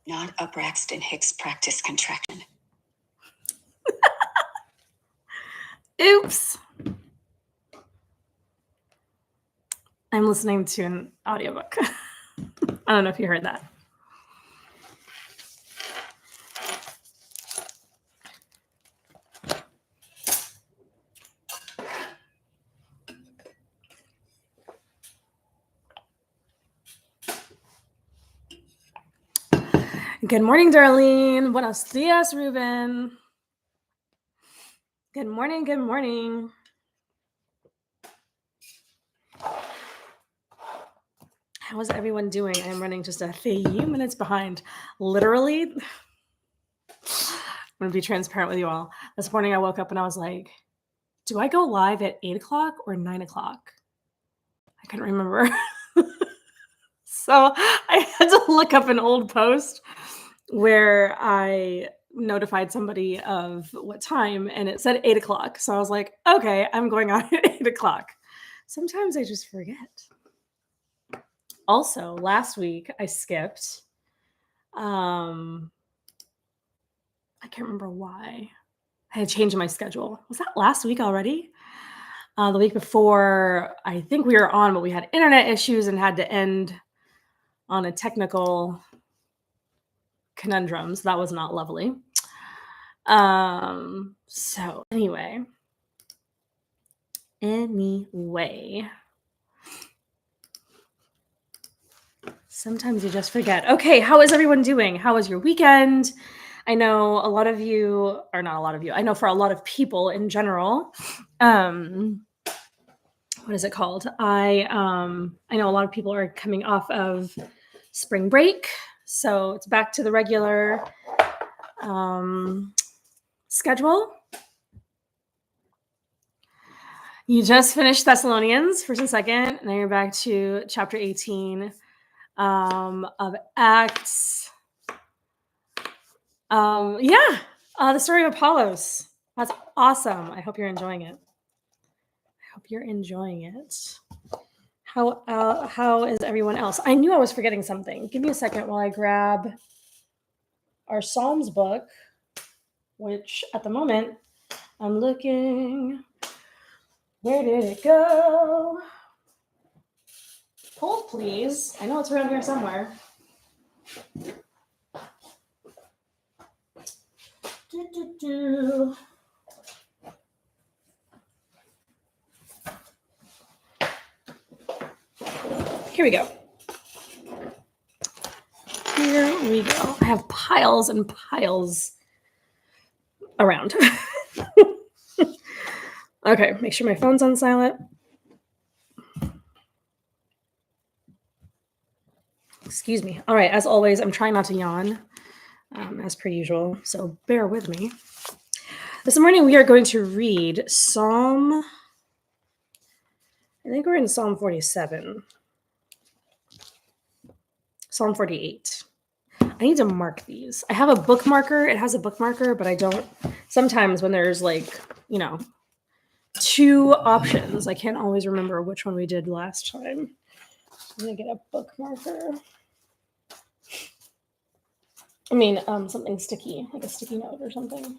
not a Braxton Hicks practice contraction. Oops. I'm listening to an audiobook. I don't know if you heard that. Good morning, Darlene. Buenos dias, Ruben. Good morning, good morning. How is everyone doing? I'm running just a few minutes behind. Literally, I'm going to be transparent with you all. This morning I woke up and I was like, do I go live at 8 o'clock or 9 o'clock? I couldn't remember. So I had to look up an old post where I notified somebody of what time, and it said 8 o'clock. So I was like, okay, I'm going on at 8 o'clock. Sometimes I just forget. Also, last week I skipped. I can't remember why. I had changed my schedule. Was that last week already? The week before, I think we were on, but we had internet issues and had to end on a technical conundrum. So that was not lovely. So anyway. Sometimes you just forget. Okay, how is everyone doing? How was your weekend? I know a lot of you, or not a lot of you, I know for a lot of people in general, what is it called? I know a lot of people are coming off of spring break, so it's back to the regular schedule. You just finished Thessalonians, 1st and 2nd, and now you're back to chapter 18 of Acts. The story of Apollos. That's awesome. I hope you're enjoying it. How is everyone else? I knew I was forgetting something. Give me a second while I grab our Psalms book, which at the moment I'm looking. Where did it go? Hold, please. I know it's around here somewhere. Here we go. I have piles and piles around. Okay, make sure my phone's on silent. Excuse me. All right, as always, I'm trying not to yawn, as per usual, so bear with me. This morning we are going to read I think we're in Psalm 47. Psalm 48. I need to mark these. I have a bookmarker. It has a bookmarker, but I don't. Sometimes when there's two options, I can't always remember which one we did last time. I'm going to get a bookmarker. I mean, something sticky, like a sticky note or something.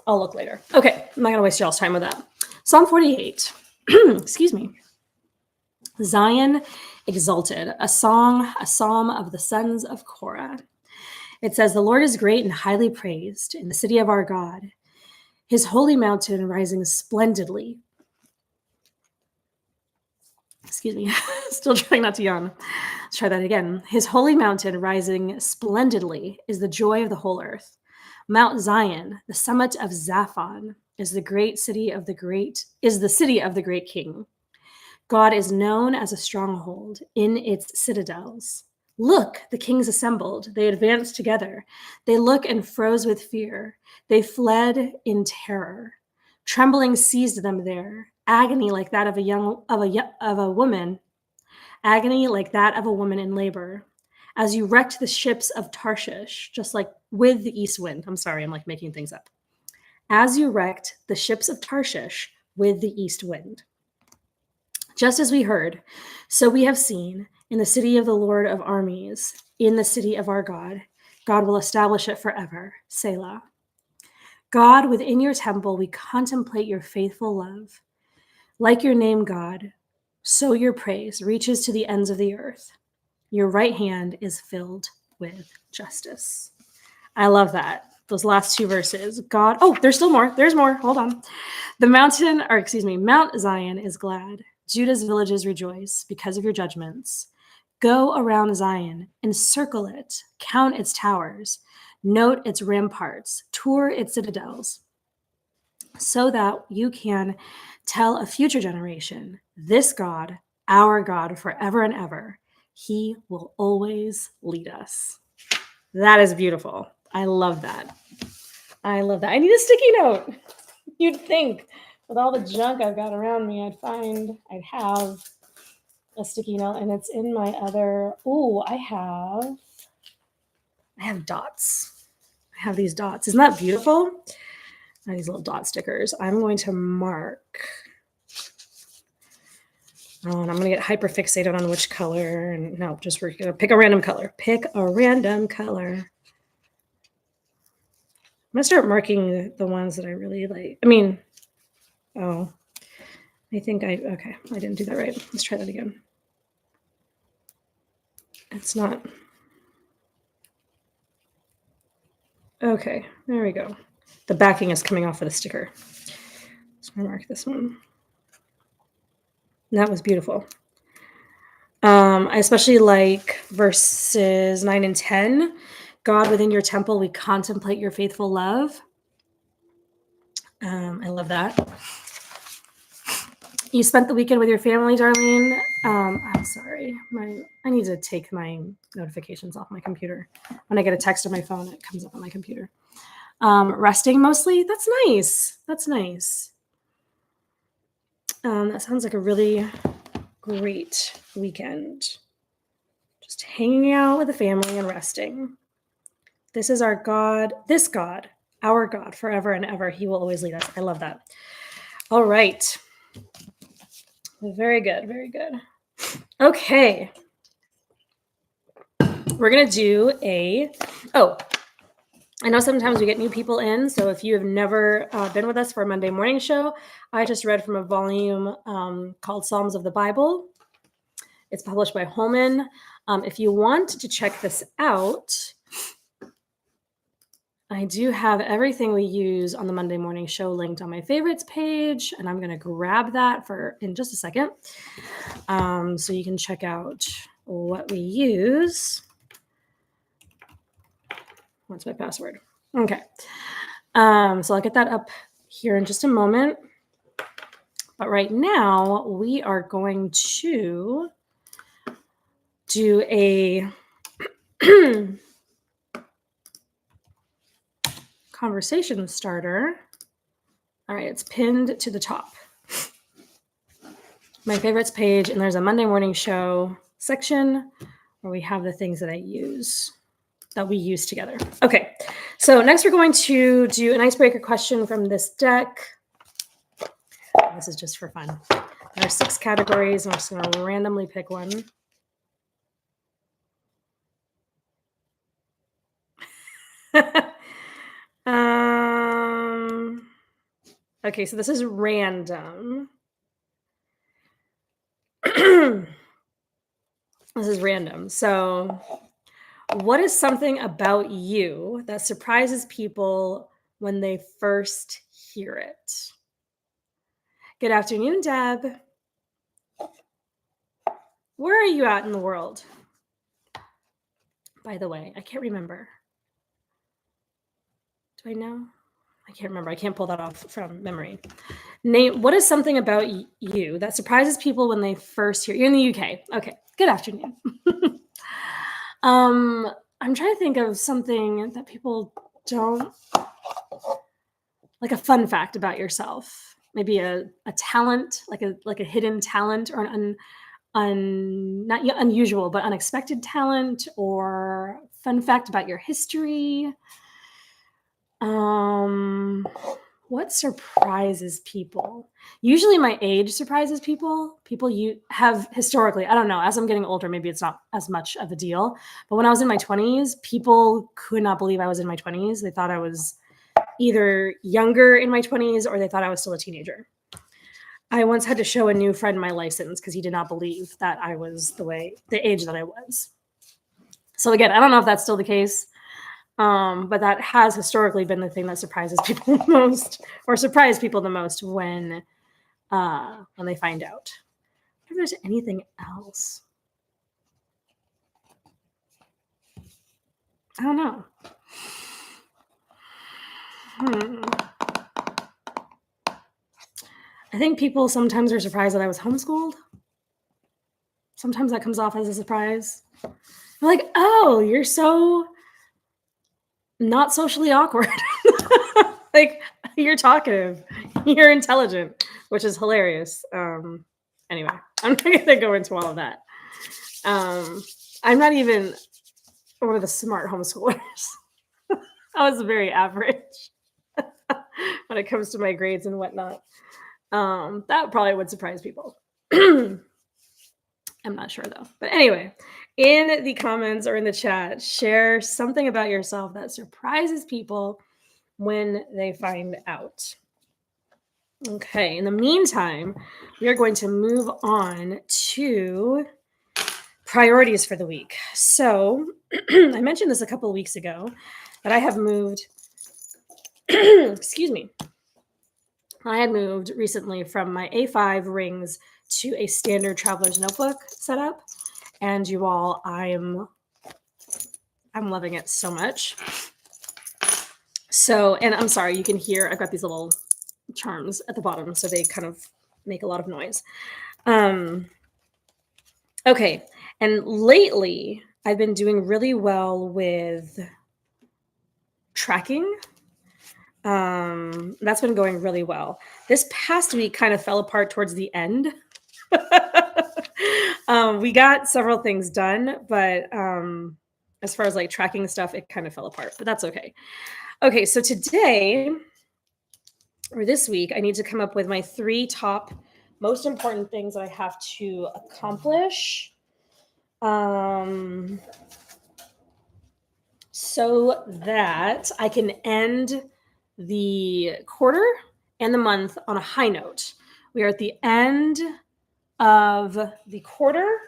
I'll look later. Okay, I'm not going to waste y'all's time with that. Psalm 48. Excuse me. Zion exalted, a psalm of the sons of Korah. It says, the Lord is great and highly praised in the city of our God, his holy mountain rising splendidly. Excuse me, still trying not to yawn. Let's try that again. His holy mountain rising splendidly is the joy of the whole earth. Mount Zion, the summit of Zaphon, is the city of the great king. God is known as a stronghold in its citadels. Look, the kings assembled. They advanced together. They look and froze with fear. They fled in terror. Trembling seized them there. Agony like that of a woman. Agony like that of a woman in labor. As you wrecked the ships of Tarshish, just like with the east wind. I'm sorry, I'm making things up. As you wrecked the ships of Tarshish with the east wind. Just as we heard, so we have seen, in the city of the Lord of armies, in the city of our God. God will establish it forever. Selah. God, within your temple, we contemplate your faithful love. Like your name, God, so your praise reaches to the ends of the earth. Your right hand is filled with justice. I love that. Those last two verses. God, oh, there's still more. There's more. Hold on. Mount Zion is glad. Judah's villages rejoice because of your judgments. Go around Zion, encircle it, count its towers, note its ramparts, tour its citadels, so that you can tell a future generation, this God, our God, forever and ever, he will always lead us. That is beautiful. I love that. I love that. I need a sticky note. You'd think with all the junk I've got around me, I'd have a sticky note, and it's in my other. Oh, I have dots. I have these dots. Isn't that beautiful? I have these little dot stickers. I'm going to mark. Oh, and I'm going to get hyper fixated on which color. And no, just we're going to pick a random color. Pick a random color. I'm going to start marking the ones that I really like. Okay, I didn't do that right. Let's try that again. It's not. Okay, there we go. The backing is coming off of the sticker. So I'm going to mark this one. And that was beautiful. I especially like verses 9 and 10. God, within your temple, we contemplate your faithful love. I love that. You spent the weekend with your family, Darlene. I'm sorry. I need to take my notifications off my computer. When I get a text on my phone, it comes up on my computer. Resting mostly. That's nice. That's nice. That sounds like a really great weekend. Just hanging out with the family and resting. This is our God, this God, our God, forever and ever. He will always lead us. I love that. All right. Very good. Very good. Okay. We're going to do I know sometimes we get new people in. So if you have never been with us for a Monday morning show, I just read from a volume called Psalms of the Bible. It's published by Holman. If you want to check this out, I do have everything we use on the Monday morning show linked on my favorites page, and I'm going to grab that in just a second. So you can check out what we use. What's my password? Okay. So I'll get that up here in just a moment. But right now, we are going to do a conversation starter. All right, it's pinned to the top. My favorites page, and there's a Monday morning show section where we have the things that we use together. Okay, so next we're going to do an icebreaker question from this deck. This is just for fun. There are 6 categories, and I'm just going to randomly pick one. Okay, so this is random. This is random. So, what is something about you that surprises people when they first hear it? Good afternoon, Deb. Where are you at in the world? By the way, I can't remember. Do I know? I can't remember. I can't pull that off from memory. Nate, what is something about you that surprises people when they first hear you? You're in the UK. Okay. Good afternoon. I'm trying to think of something that people don't, like a fun fact about yourself. Maybe a talent, like a hidden talent, or not unusual but unexpected talent, or fun fact about your history. What surprises people? Usually my age surprises people. People you have historically, I don't know, as I'm getting older, maybe it's not as much of a deal. But when I was in my 20s, people could not believe I was in my 20s. They thought I was either younger in my 20s or they thought I was still a teenager. I once had to show a new friend my license because he did not believe that I was the age that I was. So again, I don't know if that's still the case. But that has historically been the thing that surprises people the most, or surprise people the most when they find out. I wonder if there's anything else. I don't know. I think people sometimes are surprised that I was homeschooled. Sometimes that comes off as a surprise. They're like, oh, you're so not socially awkward. Like, you're talkative, you're intelligent, which is hilarious. Anyway, I'm not gonna go into all of that. I'm not even one of the smart homeschoolers. I was very average when it comes to my grades and whatnot. That probably would surprise people. I'm not sure though. But anyway, in the comments or in the chat, share something about yourself that surprises people when they find out. Okay, in the meantime, we are going to move on to priorities for the week. So I mentioned this a couple of weeks ago, but I have moved, excuse me. I had moved recently from my A5 rings to a standard traveler's notebook setup. And you all, I'm loving it so much. So, and I'm sorry, you can hear, I've got these little charms at the bottom, so they kind of make a lot of noise. Okay, and lately I've been doing really well with tracking. That's been going really well. This past week kind of fell apart towards the end. We got several things done, but as far as like tracking stuff, it kind of fell apart, but that's okay. Okay, so today or this week, I need to come up with my 3 top most important things that I have to accomplish. So that I can end the quarter and the month on a high note. We are at the end of the quarter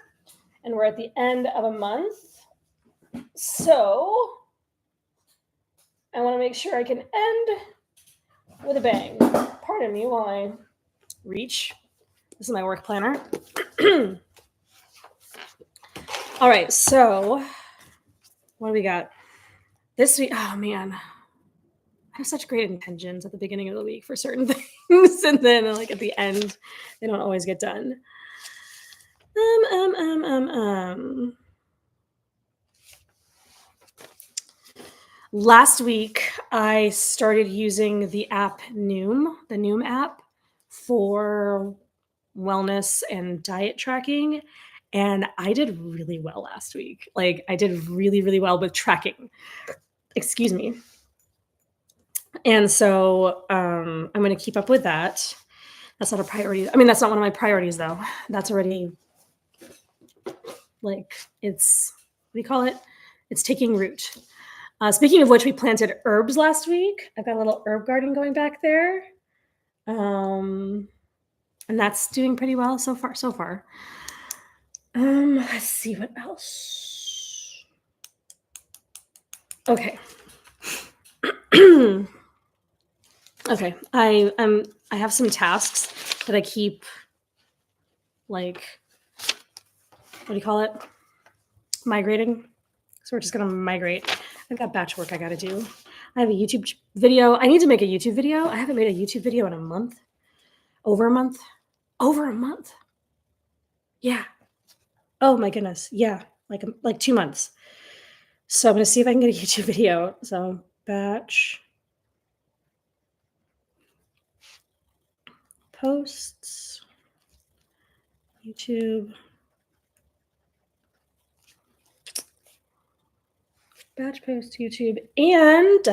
and we're at the end of a month. So I want to make sure I can end with a bang. Pardon me while I reach. This is my work planner. All right, so what do we got? This week, oh man, I have such great intentions at the beginning of the week for certain things, and then like at the end, they don't always get done. Last week, I started using the app Noom, the Noom app for wellness and diet tracking. And I did really well last week. Like I did really, really well with tracking. Excuse me. And so I'm going to keep up with that. That's not a priority. I mean, that's not one of my priorities though. That's already like, it's, what do you call it? It's taking root. Speaking of which, we planted herbs last week. I've got a little herb garden going back there. And that's doing pretty well so far. Let's see what else. Okay. Okay. I have some tasks that I keep like, what do you call it? Migrating. So we're just gonna migrate. I've got batch work I gotta do. I have a YouTube video. I need to make a YouTube video. I haven't made a YouTube video in a month. Over a month. Yeah. Oh my goodness. Yeah. Like 2 months. So I'm going to see if I can get a YouTube video. So batch posts, YouTube, batch post, YouTube, and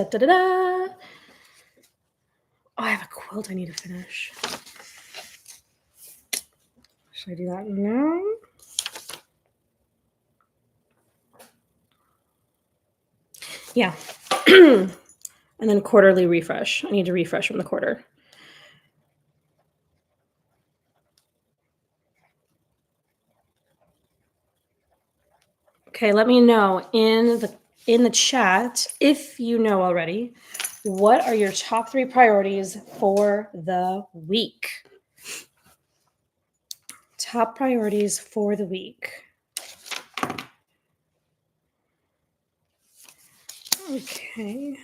I have a quilt I need to finish. Should I do that now? Yeah. And then quarterly refresh. I need to refresh from the quarter. Okay, let me know in the chat if you know already. What are your top 3 priorities for the week? Top priorities for the week. Okay.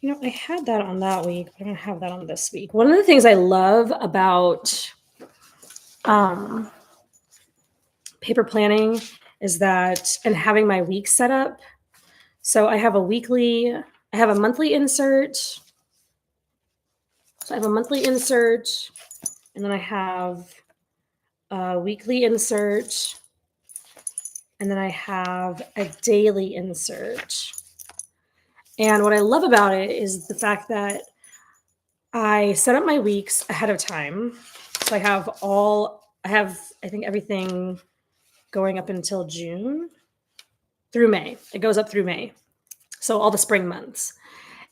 You know, I had that on that week, but I don't have that on this week. One of the things I love about paper planning is that, and having my week set up. So I have a monthly insert. So I have a monthly insert, and then I have a weekly insert, and then I have a daily insert. And what I love about it is the fact that I set up my weeks ahead of time. So I think everything going up until June through May. It goes up through May. So all the spring months.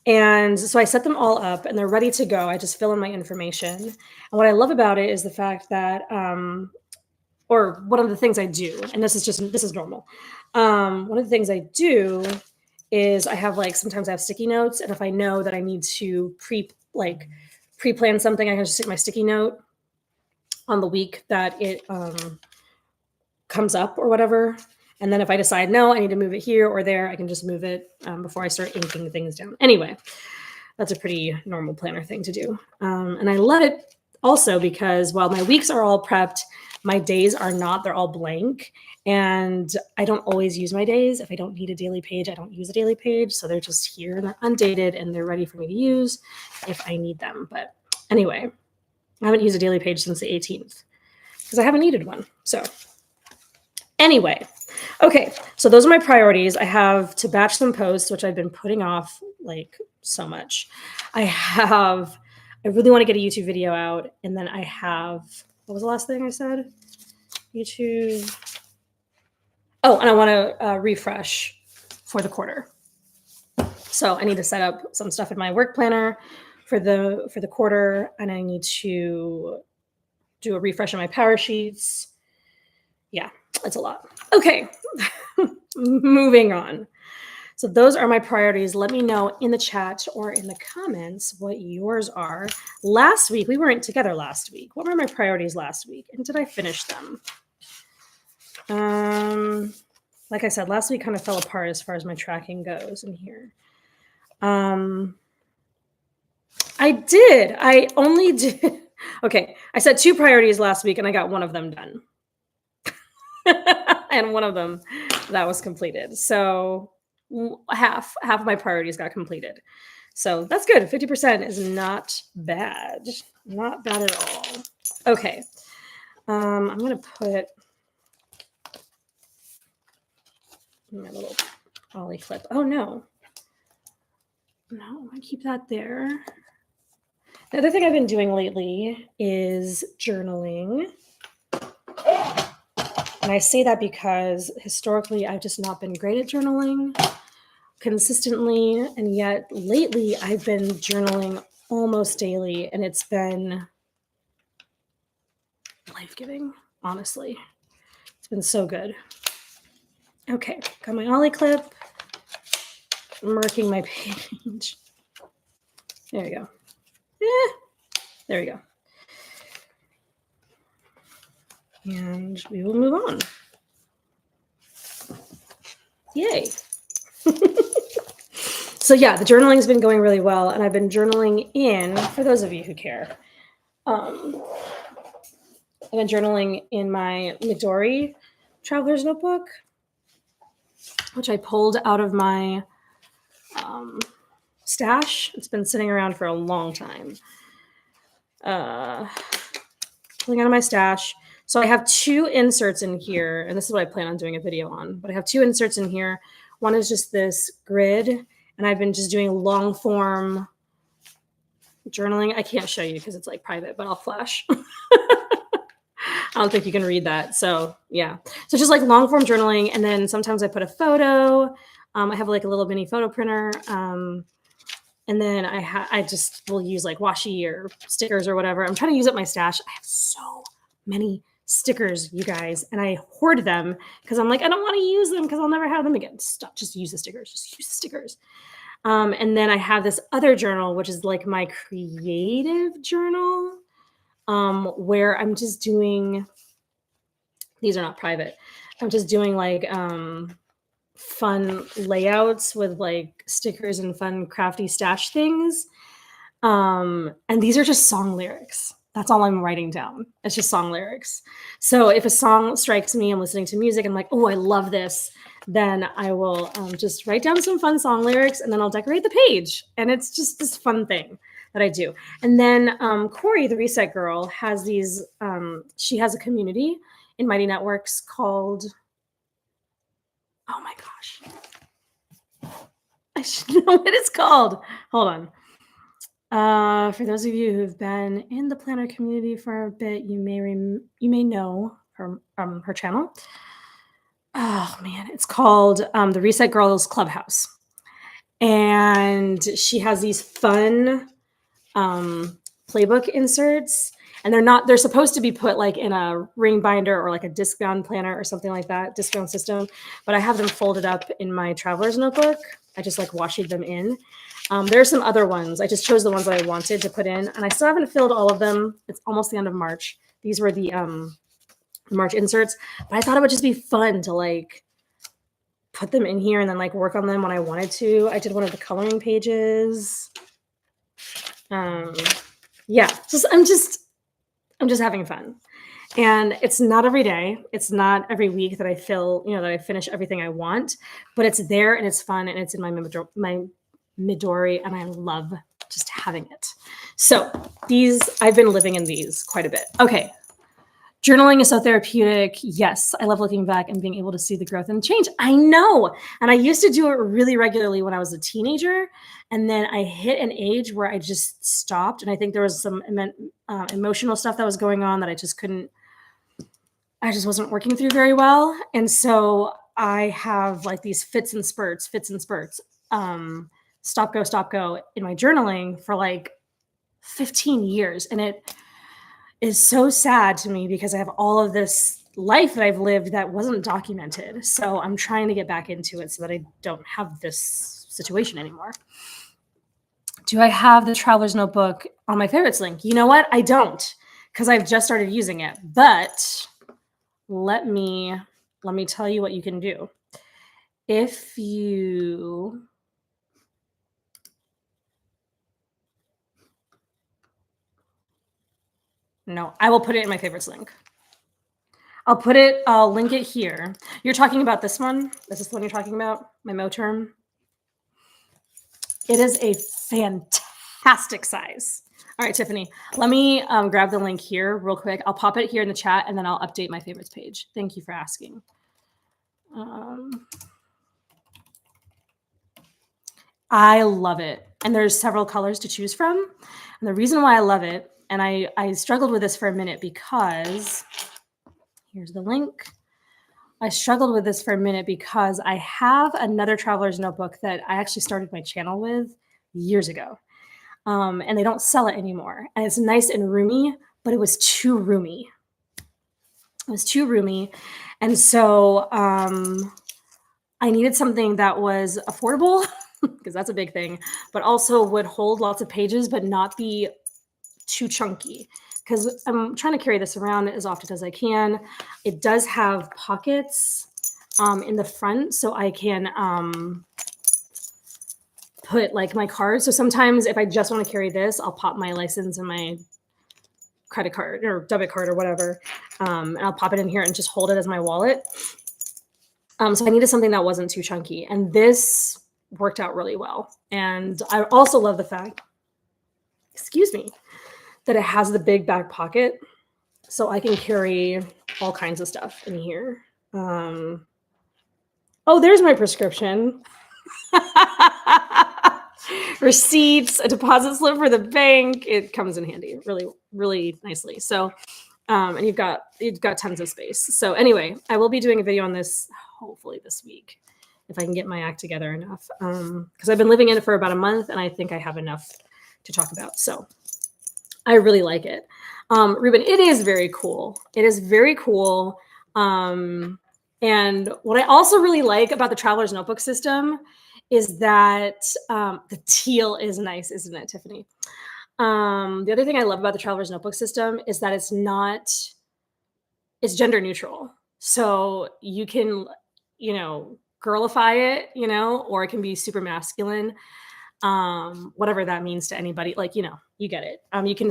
And so I set them all up and they're ready to go. I just fill in my information. And what I love about it is the fact that, or one of the things I do, and this is normal. One of the things I do is I have sometimes I have sticky notes. And if I know that I need to pre-plan something, I can just stick my sticky note on the week that it comes up or whatever. And then if I decide, no, I need to move it here or there, I can just move it before I start inking things down. Anyway, that's a pretty normal planner thing to do. And I love it also because while my weeks are all prepped, my days are not. They're all blank. And I don't always use my days. If I don't need a daily page, I don't use a daily page. So they're just here and they're undated and they're ready for me to use if I need them. But anyway, I haven't used a daily page since the 18th because I haven't needed one. So anyway, okay, so those are my priorities. I have to batch some posts, which I've been putting off so much. I really want to get a YouTube video out. And then I have, what was the last thing I said? YouTube. Oh, and I want to refresh for the quarter. So I need to set up some stuff in my work planner for the quarter, and I need to do a refresh on my power sheets. Yeah, it's a lot. Okay, moving on. So those are my priorities. Let me know in the chat or in the comments what yours are. Last week, we weren't together last week. What were my priorities last week? And did I finish them? Like I said, last week kind of fell apart as far as my tracking goes in here. I did. I only did. Okay, I said 2 priorities last week and I got one of them done. And one of them that was completed. So half of my priorities got completed. So that's good. 50% is not bad. Not bad at all. Okay. I'm going to put my little Ollie clip. Oh, no. No, I keep that there. The other thing I've been doing lately is journaling. And I say that because historically, I've just not been great at journaling consistently. And yet lately, I've been journaling almost daily. And it's been life-giving, honestly. It's been so good. Okay, got my Ollie clip. I'm marking my page. There we go. There we go. And we will move on. Yay. So yeah, the journaling has been going really well. And I've been journaling in, for those of you who care, I've been journaling in my Midori Traveler's Notebook, which I pulled out of my stash. It's been sitting around for a long time. Pulling out of my stash. So I have 2 inserts in here, and this is what I plan on doing a video on, but I have 2 inserts in here. One is just this grid, and I've been just doing long form journaling. I can't show you because it's like private, but I'll flash. I don't think you can read that. So yeah. So just like long form journaling. And then sometimes I put a photo. I have like a little mini photo printer. And then I just will use like washi or stickers or whatever. I'm trying to use up my stash. I have so many stickers, you guys, and I hoard them because I'm like, I don't want to use them because I'll never have them again. Stop, just use the stickers. Just use the stickers. And then I have this other journal, which is like my creative journal, where I'm just doing, these are not private. I'm just doing like fun layouts with like stickers and fun crafty stash things. And these are just song lyrics. That's all I'm writing down. It's just song lyrics. So if a song strikes me, I'm listening to music, I'm like, oh, I love this. Then I will just write down some fun song lyrics and then I'll decorate the page. And it's just this fun thing that I do. And then Corey, the Reset Girl, has these, she has a community in Mighty Networks called, oh my gosh, I should know what it's called. Hold on. For those of you who've been in the planner community for a bit, you may know her channel. Oh man, it's called the Reset Girls Clubhouse, and she has these fun playbook inserts, and they're supposed to be put like in a ring binder or like a disc bound planner or something like that, disc bound system. But I have them folded up in my traveler's notebook. I just like washied them in. There are some other ones. I just chose the ones that I wanted to put in, and I still haven't filled all of them. It's almost the end of March. These were the March inserts, but I thought it would just be fun to like put them in here and then like work on them when I wanted to. I did one of the coloring pages. Yeah, I'm just having fun. And it's not every day. It's not every week that I that I finish everything I want, but it's there and it's fun and it's in my Midori, and I love just having it. So I've been living in these quite a bit. Okay. Journaling is so therapeutic. Yes, I love looking back and being able to see the growth and change. I know. And I used to do it really regularly when I was a teenager. And then I hit an age where I just stopped. And I think there was some emotional stuff that was going on that I just wasn't working through very well. And so I have like these fits and spurts, stop, go in my journaling for like 15 years. And it is so sad to me because I have all of this life that I've lived that wasn't documented. So I'm trying to get back into it so that I don't have this situation anymore. Do I have the Traveler's Notebook on my favorites link? You know what? I don't, because I've just started using it. But let me tell you what you can do. If you No, I will put it in my favorites link. I'll link it here. You're talking about this one? This is the one you're talking about? My Moterm? It is a fantastic size. All right, Tiffany, let me grab the link here real quick. I'll pop it here in the chat and then I'll update my favorites page. Thank you for asking. I love it. And there's several colors to choose from. And the reason why I love it, and I struggled with this for a minute because, here's the link. I struggled with this for a minute because I have another Traveler's Notebook that I actually started my channel with years ago. And they don't sell it anymore. And it's nice and roomy, but it was too roomy. It was too roomy. And so I needed something that was affordable, because that's a big thing, but also would hold lots of pages, but not be too chunky, because I'm trying to carry this around as often as I can. It does have pockets in the front, so I can put like my cards. So sometimes if I just want to carry this, I'll pop my license and my credit card or debit card or whatever, and I'll pop it in here and just hold it as my wallet. So I needed something that wasn't too chunky, and this worked out really well. And I also love the fact, excuse me, that it has the big back pocket, so I can carry all kinds of stuff in here. Oh, there's my prescription. receipts, a deposit slip for the bank. It comes in handy really, really nicely. So, and you've got tons of space. So anyway, I will be doing a video on this hopefully this week if I can get my act together enough. Because I've been living in it for about a month and I think I have enough to talk about. So I really like it. Ruben, it is very cool. It is very cool. And what I also really like about the Traveler's Notebook system is that the teal is nice, isn't it, Tiffany? The other thing I love about the Traveler's Notebook system is that it's gender neutral. So you can, girlify it, or it can be super masculine. Whatever that means to anybody, you get it. You can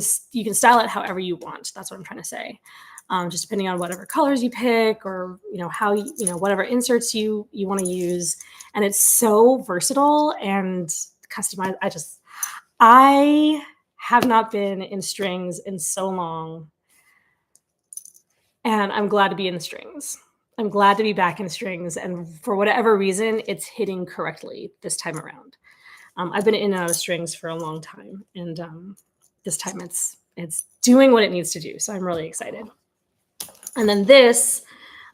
style it however you want. That's what I'm trying to say. Just depending on whatever colors you pick or, how whatever inserts you want to use. And it's so versatile and customized. I have not been in strings in so long. And I'm glad to be in strings. I'm glad to be back in strings. And for whatever reason, it's hitting correctly this time around. I've been in and out of strings for a long time. And this time it's doing what it needs to do. So I'm really excited. And then this,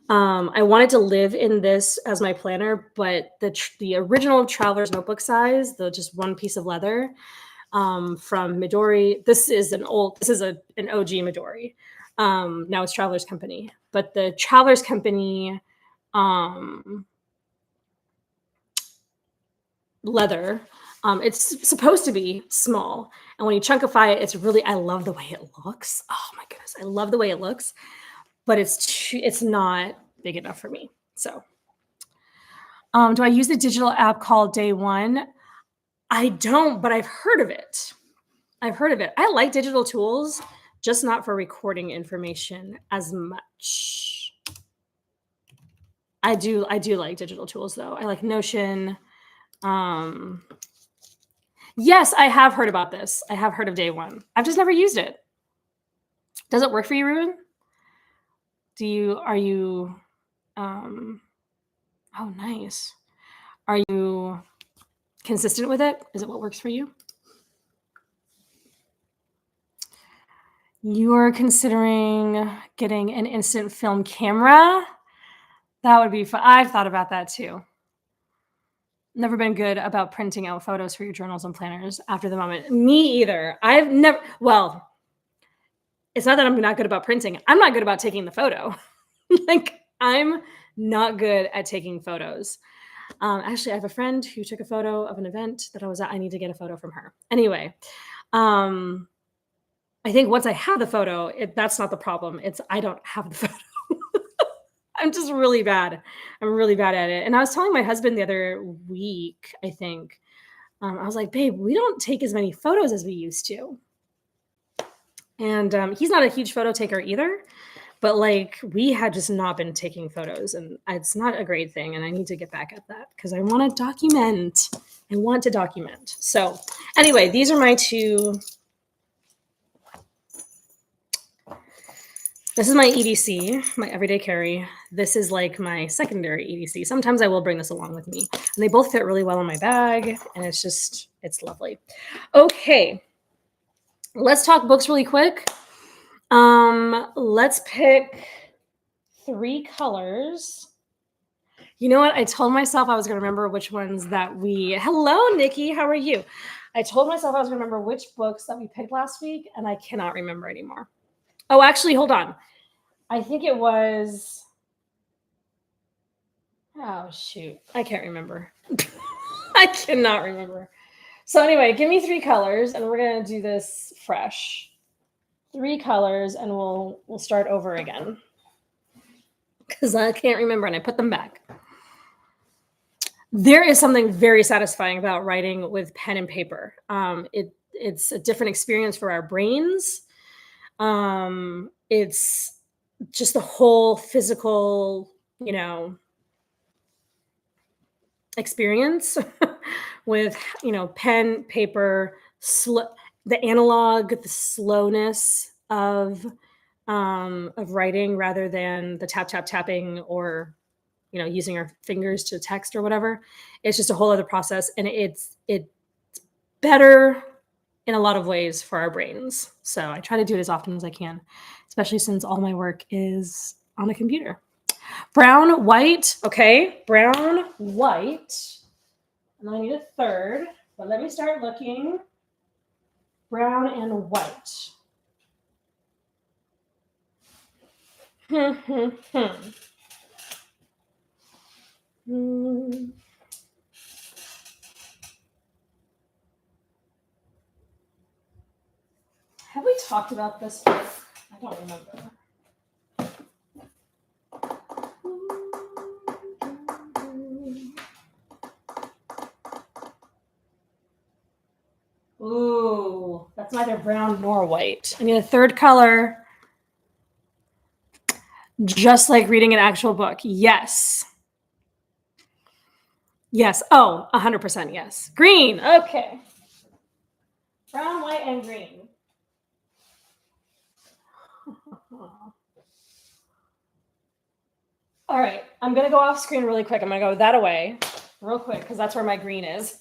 I wanted to live in this as my planner, but the original Traveler's Notebook size, the just one piece of leather from Midori. This is an OG Midori. Now it's Traveler's Company, but the Traveler's Company leather, it's supposed to be small. And when you chunkify it, I love the way it looks. Oh my goodness. I love the way it looks, but it's not big enough for me. So, do I use the digital app called Day One? I don't, but I've heard of it. I like digital tools, just not for recording information as much. I do like digital tools though. I like Notion. Yes, I have heard about this. I have heard of Day One. I've just never used it. Does it work for you, Ruben? Oh, nice. Are you consistent with it? Is it what works for you? You're considering getting an instant film camera? That would be fun. I've thought about that too. Never been good about printing out photos for your journals and planners after the moment. Me either. It's not that I'm not good about printing. I'm not good about taking the photo. I'm not good at taking photos. Actually, I have a friend who took a photo of an event that I was at. I need to get a photo from her. Anyway, I think once I have the photo, that's not the problem. It's I don't have the photo. I'm just really bad. I'm really bad at it. And I was telling my husband the other week, I think, I was like, babe, we don't take as many photos as we used to. And he's not a huge photo taker either, but we had just not been taking photos and it's not a great thing. And I need to get back at that because I want to document. So anyway, these are my two. This is my EDC, my everyday carry. This is my secondary EDC. Sometimes I will bring this along with me. And they both fit really well in my bag. And it's lovely. Okay. Let's talk books really quick. Let's pick 3 colors. You know what? I told myself I was going to remember which ones that hello, Nikki. How are you? I told myself I was going to remember which books that we picked last week. And I cannot remember anymore. Oh, actually, hold on. I think it was, oh, shoot. I can't remember. I cannot remember. So anyway, give me 3 colors and we're going to do this fresh. 3 colors and we'll start over again because I can't remember and I put them back. There is something very satisfying about writing with pen and paper. It's a different experience for our brains. It's just the whole physical, experience with, pen, paper, the analog, the slowness of writing rather than the tapping or, using our fingers to text or whatever. It's just a whole other process. And it's better in a lot of ways for our brains. So I try to do it as often as I can, especially since all my work is on a computer. Brown, white. Okay, brown, white. And then I need a third. But let me start looking. Brown and white. Have we talked about this book? I don't remember. Ooh, that's neither brown nor white. I need a third color. Just like reading an actual book. Yes. Yes. Oh, 100% yes. Green. Okay. Brown, white, and green. All right. I'm going to go off screen really quick. I'm going to go that away real quick because that's where my green is.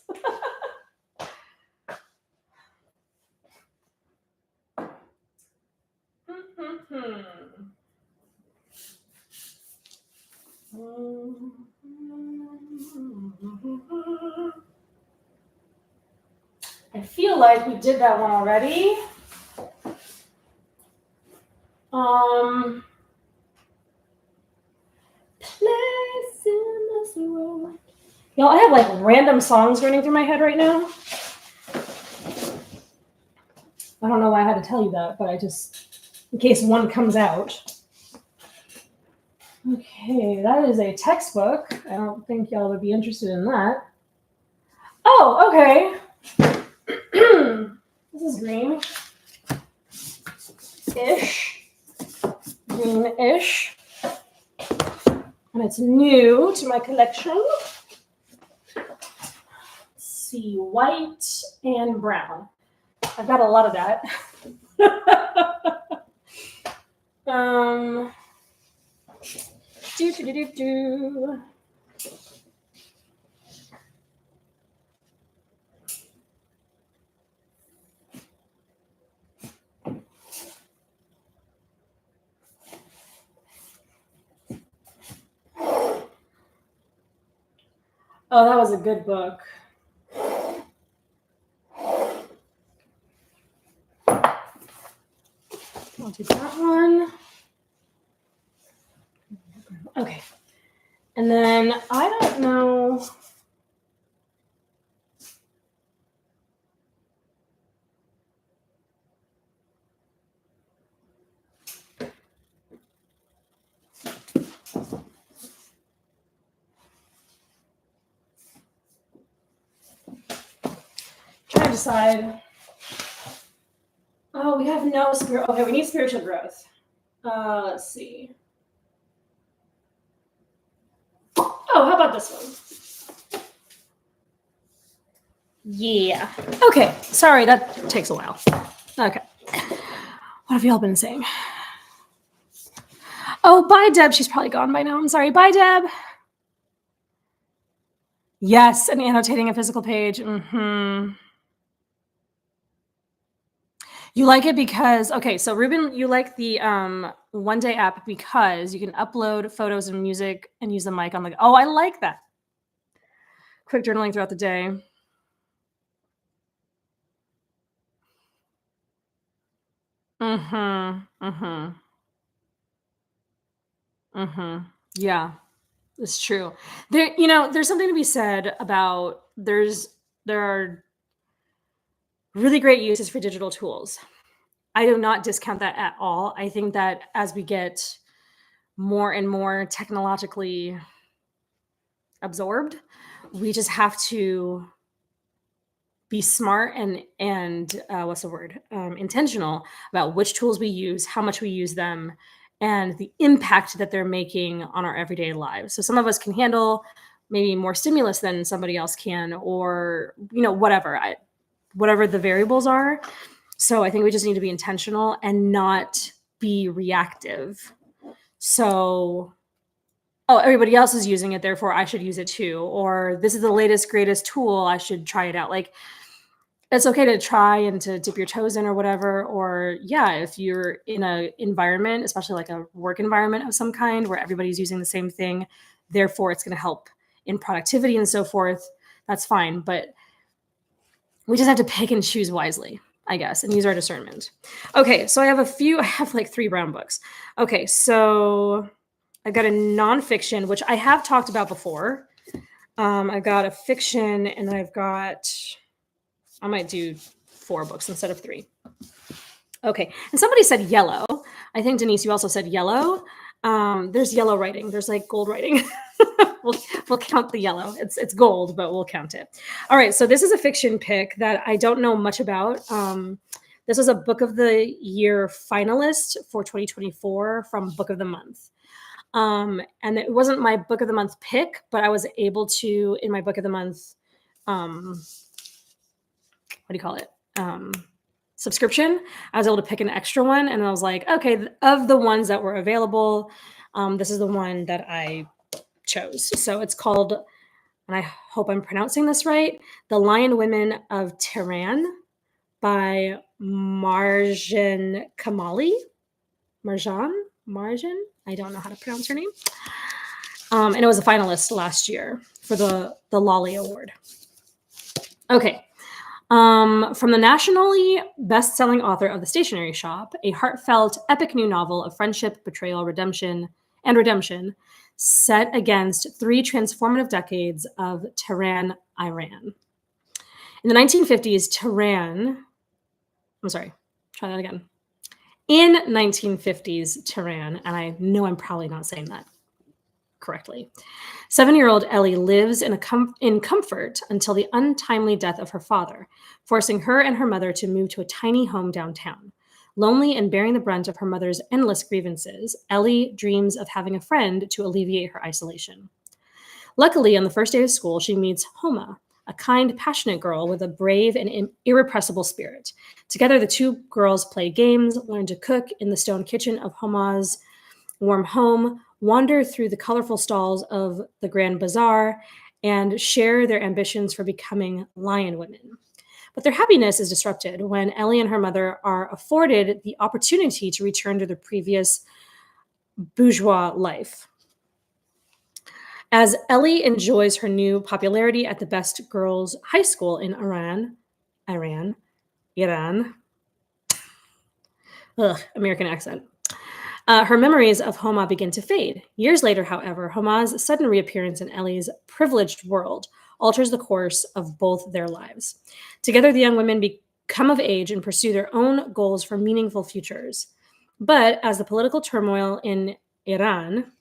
I feel like we did that one already. Place in this world. Y'all, I have like random songs running through my head right now. I don't know why I had to tell you that, but I just, in case one comes out. Okay, that is a textbook. I don't think y'all would be interested in that. Oh, okay. This is green. Ish. Green-ish. And it's new to my collection. Let's see, white and brown. I've got a lot of that. Do. Oh, that was a good book. I'll do that one. Okay. And then I don't know. Trying to decide. Oh, we have no spirit. Okay, we need spiritual growth. Let's see. Oh, how about this one? Yeah. Okay. Sorry, that takes a while. Okay. What have y'all been saying? Oh, bye, Deb. She's probably gone by now. I'm sorry. Bye, Deb. Yes, and annotating a physical page. Mm-hmm. You like it because, okay, so Ruben, you like the One Day app because you can upload photos and music and use the mic on the, oh, I like that. Quick journaling throughout the day. Yeah, it's true. There's something to be said about there are really great uses for digital tools. I do not discount that at all. I think that as we get more and more technologically absorbed, we just have to be smart and what's the word? Intentional about which tools we use, how much we use them, and the impact that they're making on our everyday lives. So some of us can handle maybe more stimulus than somebody else can, or whatever the variables are. So I think we just need to be intentional and not be reactive. So, oh, everybody else is using it, therefore I should use it too. Or this is the latest, greatest tool, I should try it out. Like, it's okay to try and to dip your toes in or whatever. Or yeah, if you're in a environment, especially like a work environment of some kind where everybody's using the same thing, therefore it's going to help in productivity and so forth, that's fine. But we just have to pick and choose wisely, I guess, and use our discernment. Okay, so I have like 3 brown books. Okay, so I've got a nonfiction, which I have talked about before. I've got a fiction, and I might do 4 books instead of 3. Okay, and somebody said yellow. I think, Denise, you also said yellow. There's yellow writing. There's like gold writing. we'll count the yellow. It's gold, but we'll count it. All right, so this is a fiction pick that I don't know much about. This was a Book of the Year finalist for 2024 from Book of the Month. And it wasn't my Book of the Month pick, but I was able to, in my Book of the Month, what do you call it? Subscription. I was able to pick an extra one, and I was like, okay, of the ones that were available, this is the one that I chose. So it's called, and I hope I'm pronouncing this right, The Lion Women of Tehran by Marjan Kamali. Marjan? I don't know how to pronounce her name. And it was a finalist last year for the Lolly Award. Okay. From the nationally best-selling author of The Stationery Shop, a heartfelt, epic new novel of friendship, betrayal, redemption, set against 3 transformative decades of Tehran, Iran. In the 1950s, In 1950s Tehran, and I know I'm probably not saying that correctly, 7-year-old Ellie lives in comfort until the untimely death of her father, forcing her and her mother to move to a tiny home downtown. Lonely and bearing the brunt of her mother's endless grievances, Ellie dreams of having a friend to alleviate her isolation. Luckily, on the first day of school, she meets Homa, a kind, passionate girl with a brave and irrepressible spirit. Together, the 2 girls play games, learn to cook in the stone kitchen of Homa's warm home, wander through the colorful stalls of the Grand Bazaar, and share their ambitions for becoming lion women. But their happiness is disrupted when Ellie and her mother are afforded the opportunity to return to their previous bourgeois life. As Ellie enjoys her new popularity at the best girls' high school in Iran. American accent. Her memories of Homa begin to fade. Years later, however, Homa's sudden reappearance in Ellie's privileged world alters the course of both their lives. Together, the young women become of age and pursue their own goals for meaningful futures. But as the political turmoil in Iran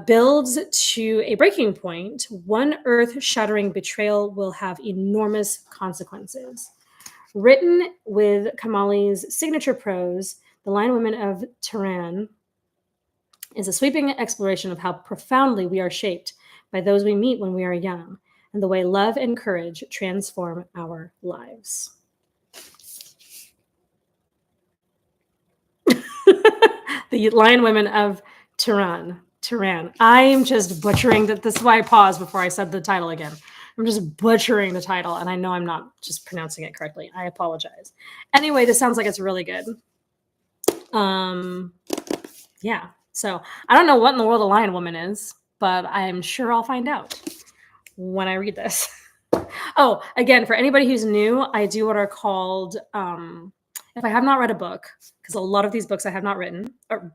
builds to a breaking point, one earth-shattering betrayal will have enormous consequences. Written with Kamali's signature prose, The Lion Women of Tehran is a sweeping exploration of how profoundly we are shaped by those we meet when we are young, and the way love and courage transform our lives. The Lion Women of Tehran. I'm just butchering that. This is why I paused before I said the title again. I'm just butchering the title, and I know I'm not just pronouncing it correctly. I apologize. Anyway, this sounds like it's really good. Yeah. So I don't know what in the world a lion woman is, but I'm sure I'll find out when I read this. Oh, again, for anybody who's new, I do what are called, if I have not read a book, because a lot of these books I have not written, or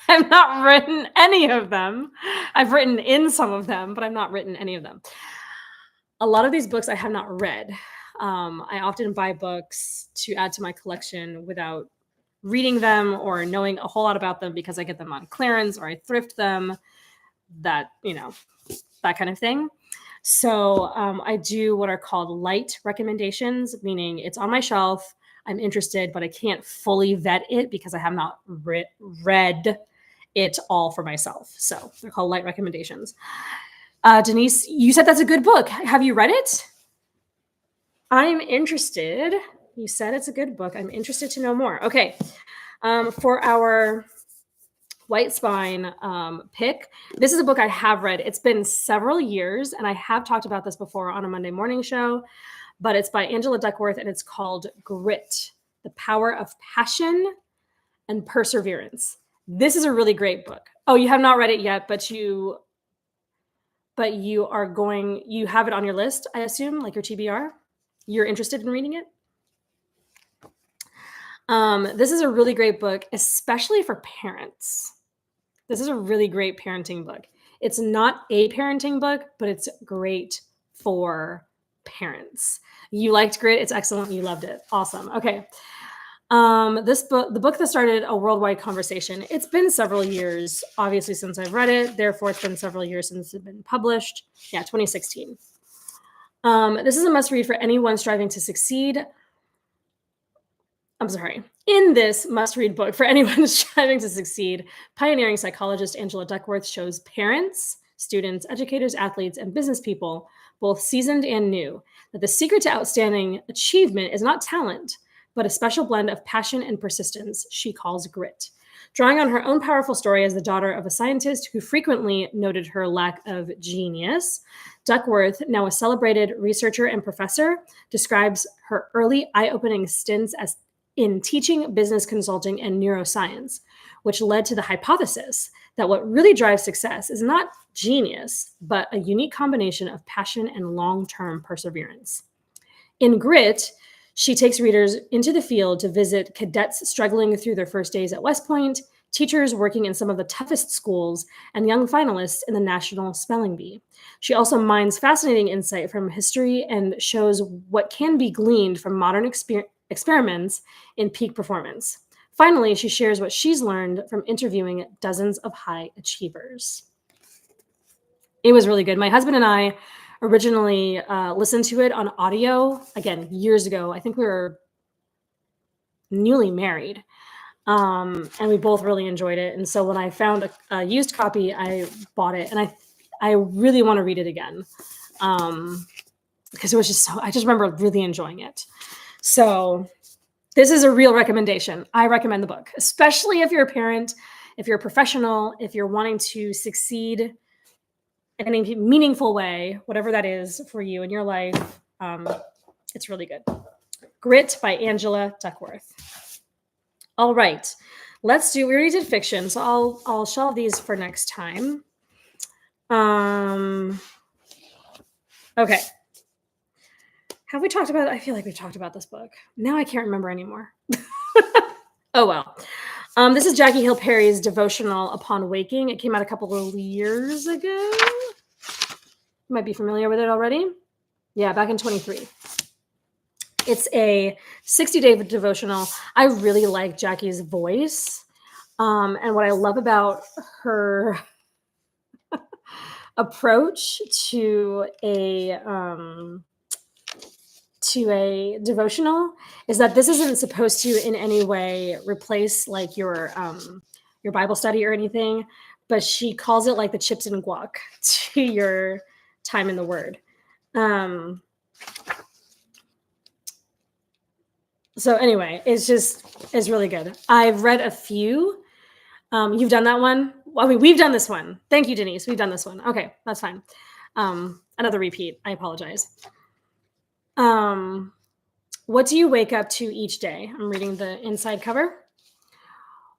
I've not written any of them. I've written in some of them, but I've not written any of them. A lot of these books I have not read. I often buy books to add to my collection without reading them or knowing a whole lot about them because I get them on clearance or I thrift them, that kind of thing. So I do what are called light recommendations, meaning it's on my shelf. I'm interested, but I can't fully vet it because I have not read it all for myself. So they're called light recommendations. Denise, you said that's a good book. Have you read it? I'm interested. You said it's a good book. I'm interested to know more. Okay. For our White Spine pick. This is a book I have read. It's been several years, and I have talked about this before on a Monday morning show, but it's by Angela Duckworth, and it's called Grit, The Power of Passion and Perseverance. This is a really great book. Oh, you have not read it yet, but you have it on your list, I assume, like your TBR. You're interested in reading it? This is a really great book, especially for parents. This is a really great parenting book. It's not a parenting book, but it's great for parents. You liked Grit. It's excellent. You loved it. Awesome. Okay. This book, the book that started a worldwide conversation, it's been several years, obviously, since I've read it. Therefore, it's been several years since it's been published. Yeah, 2016. This is a must read for anyone striving to succeed. In this must-read book for anyone striving to succeed, pioneering psychologist Angela Duckworth shows parents, students, educators, athletes, and business people, both seasoned and new, that the secret to outstanding achievement is not talent, but a special blend of passion and persistence she calls grit. Drawing on her own powerful story as the daughter of a scientist who frequently noted her lack of genius, Duckworth, now a celebrated researcher and professor, describes her early eye-opening stints in teaching, business consulting, and neuroscience, which led to the hypothesis that what really drives success is not genius, but a unique combination of passion and long-term perseverance. In Grit, she takes readers into the field to visit cadets struggling through their first days at West Point, teachers working in some of the toughest schools, and young finalists in the National Spelling Bee. She also mines fascinating insight from history and shows what can be gleaned from modern experiments in peak performance. Finally, she shares what she's learned from interviewing dozens of high achievers. It was really good. My husband and I originally listened to it on audio, again, years ago. I think we were newly married, and we both really enjoyed it. And so when I found a used copy, I bought it, and I really want to read it again, because it was just I just remember really enjoying it. So this is a real recommendation. I recommend the book, especially if you're a parent, if you're a professional, if you're wanting to succeed in any meaningful way, whatever that is for you in your life. It's really good. Grit by Angela Duckworth. All right, we already did fiction, so I'll shelve these for next time. Okay. Have we talked about it? I feel like we've talked about this book. Now I can't remember anymore. Oh, well. This is Jackie Hill Perry's devotional Upon Waking. It came out a couple of years ago. You might be familiar with it already. Yeah, back in 23. It's a 60-day devotional. I really like Jackie's voice. And what I love about her approach to a devotional is that this isn't supposed to in any way replace like your Bible study or anything, but she calls it like the chips and guac to your time in the Word. So anyway, it's really good. I've read a few. You've done that one? I mean, we've done this one. Thank you, Denise. We've done this one. Okay, that's fine. Another repeat. I apologize. What do you wake up to each day? I'm reading the inside cover.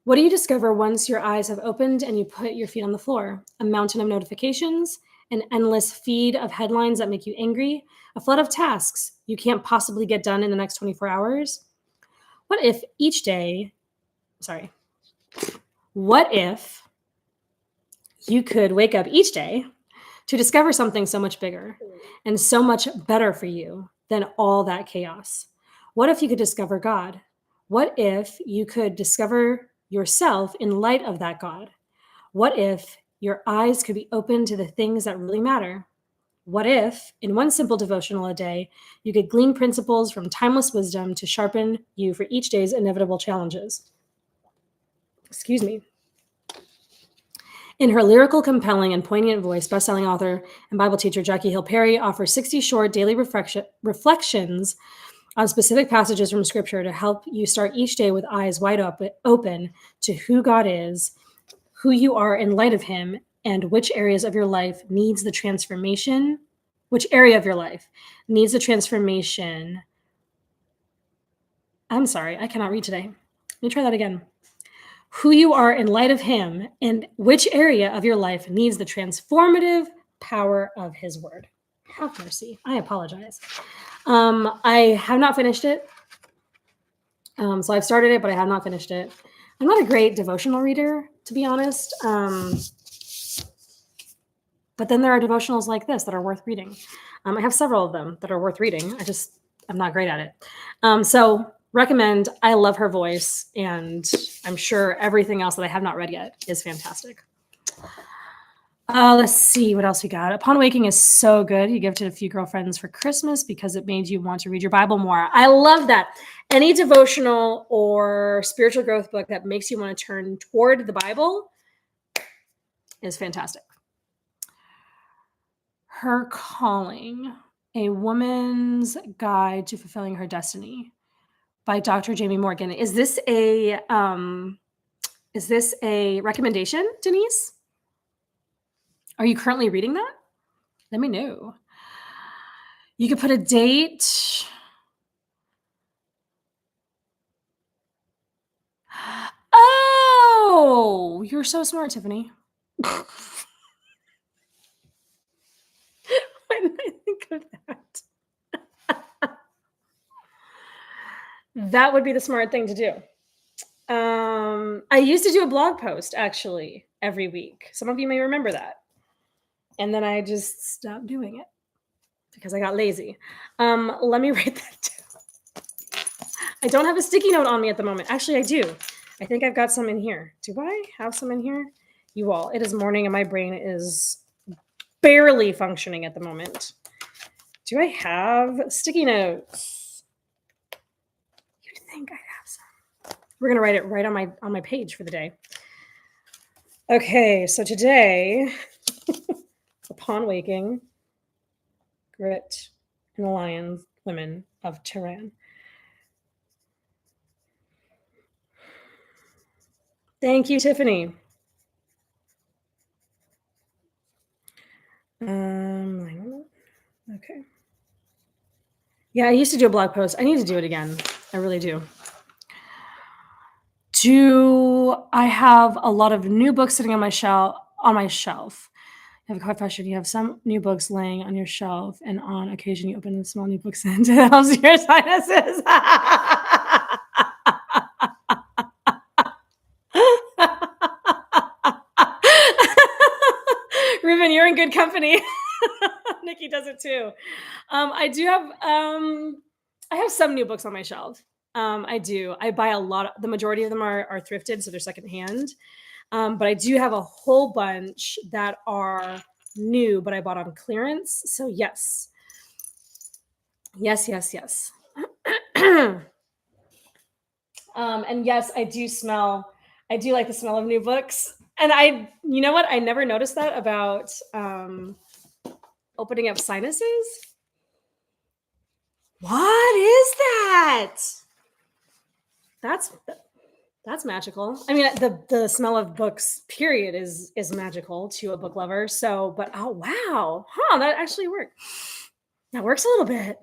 What do you discover once your eyes have opened and you put your feet on the floor? A mountain of notifications, an endless feed of headlines that make you angry, a flood of tasks you can't possibly get done in the next 24 hours? What if you could wake up each day to discover something so much bigger and so much better for you than all that chaos? What if you could discover God? What if you could discover yourself in light of that God? What if your eyes could be open to the things that really matter? What if, in one simple devotional a day, you could glean principles from timeless wisdom to sharpen you for each day's inevitable challenges? Excuse me. In her lyrical, compelling, and poignant voice, best-selling author and Bible teacher Jackie Hill Perry offers 60 short daily reflections on specific passages from Scripture to help you start each day with eyes wide open to who God is, who you are in light of him, and which areas of your life needs the transformation. Which area of your life needs the transformation? I'm sorry, I cannot read today. Let me try that again. Who you are in light of him, and which area of your life needs the transformative power of his word. Have mercy. I apologize. I have not finished it. So I've started it, but I have not finished it. I'm not a great devotional reader, to be honest. But then there are devotionals like this that are worth reading. I have several of them that are worth reading. I'm not great at it. So recommend. I love her voice, and I'm sure everything else that I have not read yet is fantastic. Let's see what else we got. Upon Waking is so good. You give it to a few girlfriends for Christmas because it made you want to read your Bible more. I love that. Any devotional or spiritual growth book that makes you want to turn toward the Bible is fantastic. Her Calling, A Woman's Guide to Fulfilling Her Destiny by Dr. Jamie Morgan. Is this a recommendation, Denise? Are you currently reading that? Let me know. You could put a date. Oh, you're so smart, Tiffany. Why didn't I think of that? That would be the smart thing to do. I used to do a blog post actually every week. Some of you may remember that. And then I just stopped doing it because I got lazy. Let me write that down. I don't have a sticky note on me at the moment. Actually, I do. I think I've got some in here. Do I have some in here? You all, it is morning and my brain is barely functioning at the moment. Do I have sticky notes? You'd think I'd have some. We're gonna write it right on my page for the day. Okay, so today, Upon Waking, Grit and the Lions, Women of Tehran. Thank you, Tiffany. Okay. Yeah, I used to do a blog post. I need to do it again. I really do. I have a lot of new books sitting on my shelf? I have a question. You have some new books laying on your shelf, and on occasion you open the small new books and it helps your sinuses. Ruben, you're in good company. Nikki does it too. I do have I have some new books on my shelf. I do. I buy a lot. The majority of them are thrifted, so they're secondhand. But I do have a whole bunch that are new, but I bought on clearance. So yes. And yes, I do like the smell of new books. And you know what? I never noticed that about opening up sinuses. What is that? That's magical. I mean, the smell of books, period, is magical to a book lover. So, but oh wow, that actually worked. That works a little bit.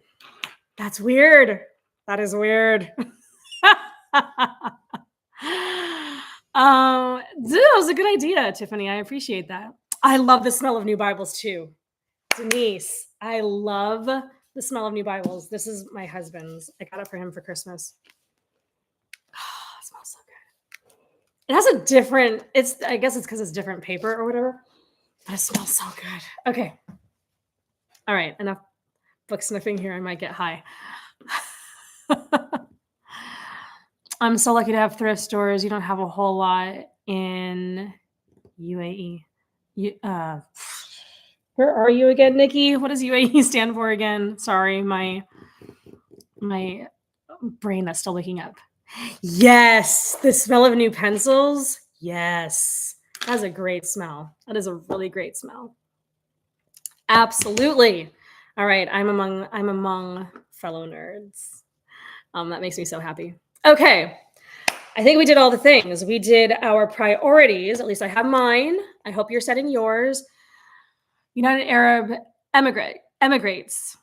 That's weird. That is weird. That was a good idea, Tiffany. I appreciate that. I love the smell of new Bibles too. Denise, I love the smell of new Bibles. This is my husband's. I got it for him for Christmas. Oh, it smells so good. It has a different, I guess it's because it's different paper or whatever, but it smells so good. Okay. All right. Enough book sniffing here. I might get high. I'm so lucky to have thrift stores. You don't have a whole lot in UAE. Where are you again, Nikki? What does UAE stand for again? Sorry, my brain that's still waking up. Yes, the smell of new pencils. Yes, that's a great smell. That is a really great smell. Absolutely. All right, I'm among fellow nerds. That makes me so happy. Okay, I think we did all the things. We did our priorities. At least I have mine. I hope you're setting yours. United Arab emigrates. Emigrates?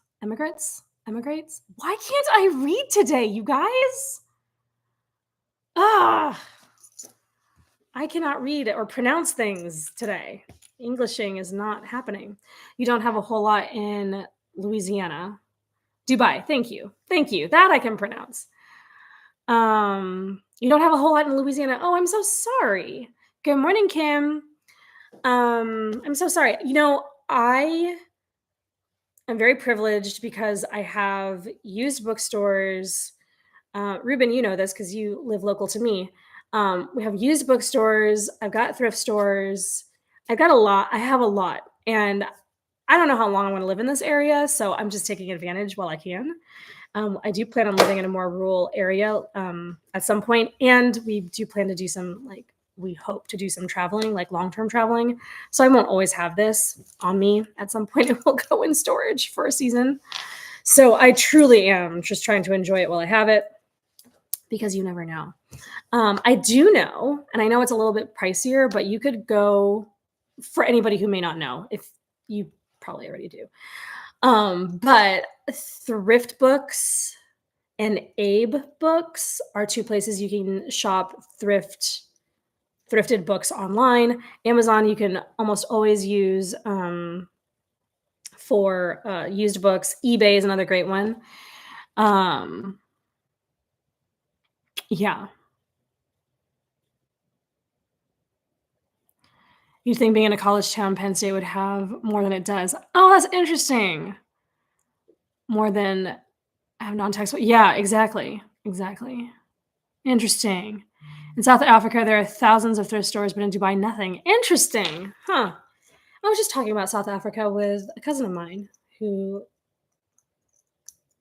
Why can't I read today, you guys? Ah, I cannot read or pronounce things today. Englishing is not happening. You don't have a whole lot in Louisiana. Dubai. Thank you. That I can pronounce. You don't have a whole lot in Louisiana. Oh, I'm so sorry. Good morning, Kim. I'm so sorry. I am very privileged because I have used bookstores. Ruben, you know this because you live local to me. We have used bookstores. I've got thrift stores. I've got a lot. I have a lot. And I don't know how long I want to live in this area, so I'm just taking advantage while I can. I do plan on living in a more rural area at some point, and we do plan to do some, we hope to do some traveling, like long-term traveling. So I won't always have this on me. At some point, it will go in storage for a season. So I truly am just trying to enjoy it while I have it, because you never know. I do know, and I know it's a little bit pricier, but you could go, for anybody who may not know, if you probably already do. But Thrift Books and Abe Books are two places you can shop thrifted books online. Amazon, you can almost always use for used books. eBay is another great one. Yeah. You'd think being in a college town, Penn State would have more than it does. Oh, that's interesting. More than have non-taxable. Yeah, exactly. Interesting. In South Africa, there are thousands of thrift stores, but in Dubai, nothing. Interesting. Huh. I was just talking about South Africa with a cousin of mine who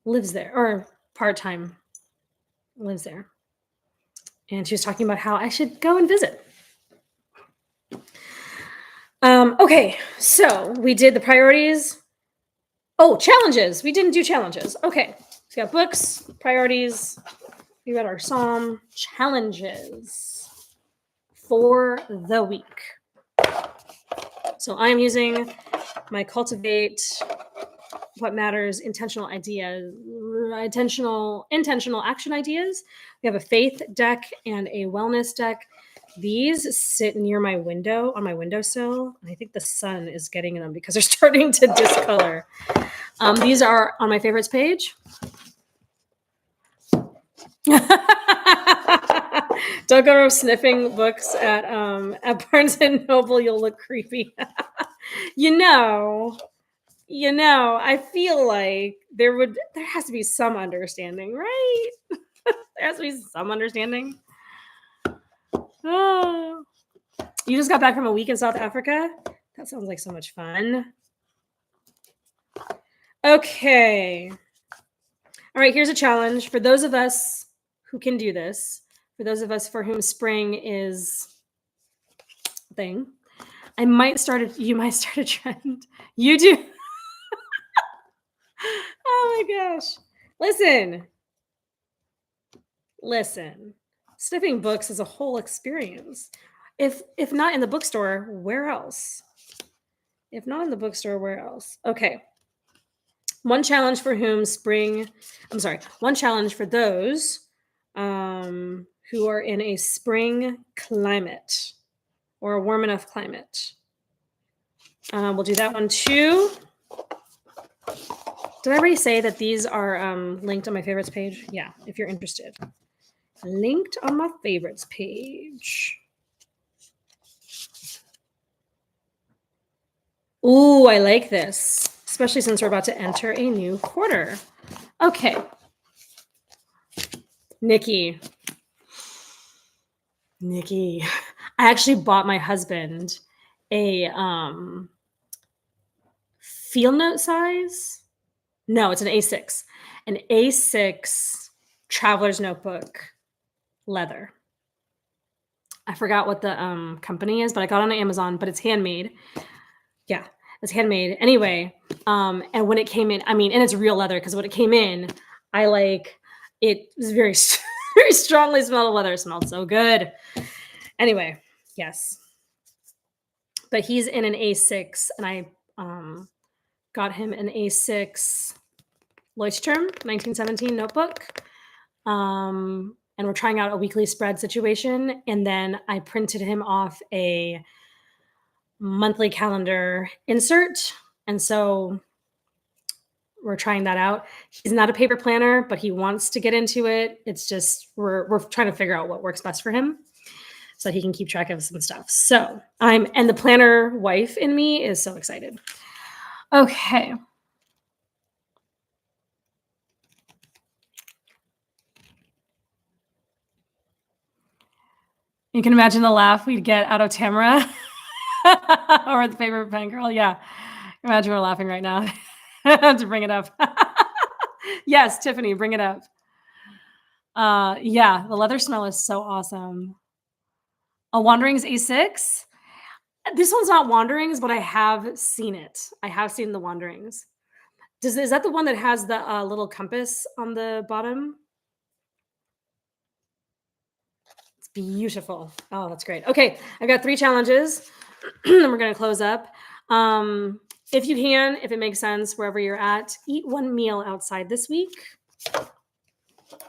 lives there, or part-time lives there. And she was talking about how I should go and visit. Okay, so we did the priorities. Oh, challenges. We didn't do challenges. Okay, so we got books, priorities. We got our Psalm challenges for the week. So I'm using my Cultivate What Matters intentional action ideas. We have a faith deck and a wellness deck. These sit near my window, on my windowsill, and I think the sun is getting them because they're starting to discolor. These are on my favorites page. Don't go sniffing books at Barnes and Noble. You'll look creepy. I feel like there has to be some understanding, right? There has to be some understanding. Oh, you just got back from a week in South Africa? That sounds like so much fun. Okay. All right, here's a challenge for those of us who can do this. For those of us for whom spring is a thing. You might start a trend. You do. Oh my gosh. Listen. Sniffing books is a whole experience. If not in the bookstore, where else? Okay. One challenge for those who are in a spring climate or a warm enough climate. We'll do that one too. Did I already say that these are linked on my favorites page? Yeah, if you're interested. Linked on my favorites page. Ooh, I like this, especially since we're about to enter a new quarter. Okay. Nikki. I actually bought my husband a field note size. No, it's an A6. An A6 traveler's notebook, leather. I forgot what the company is, but I got it on Amazon, but it's handmade. Yeah, it's handmade. Anyway, and when it came in, and it's real leather, because when it came in, it was very very strongly smell of leather. It smelled so good. Anyway, yes. But he's in an A6, and I got him an A6 Leuchtturm 1917 notebook. And we're trying out a weekly spread situation. And then I printed him off a monthly calendar insert. And so we're trying that out. He's not a paper planner, but he wants to get into it. It's just we're trying to figure out what works best for him so he can keep track of some stuff. So and the planner wife in me is so excited. Okay. You can imagine the laugh we'd get out of Tamara or the paper pen girl. Yeah. Imagine we're laughing right now to bring it up. Yes, Tiffany, bring it up. Yeah, the leather smell is so awesome. A Wanderings A6. This one's not Wanderings, but I have seen it. I have seen the Wanderings. Is that the one that has the little compass on the bottom? It's beautiful. Oh, that's great. Okay, I've got 3 challenges. Then we're going to close up. If you can, if it makes sense, wherever you're at, eat 1 meal outside this week.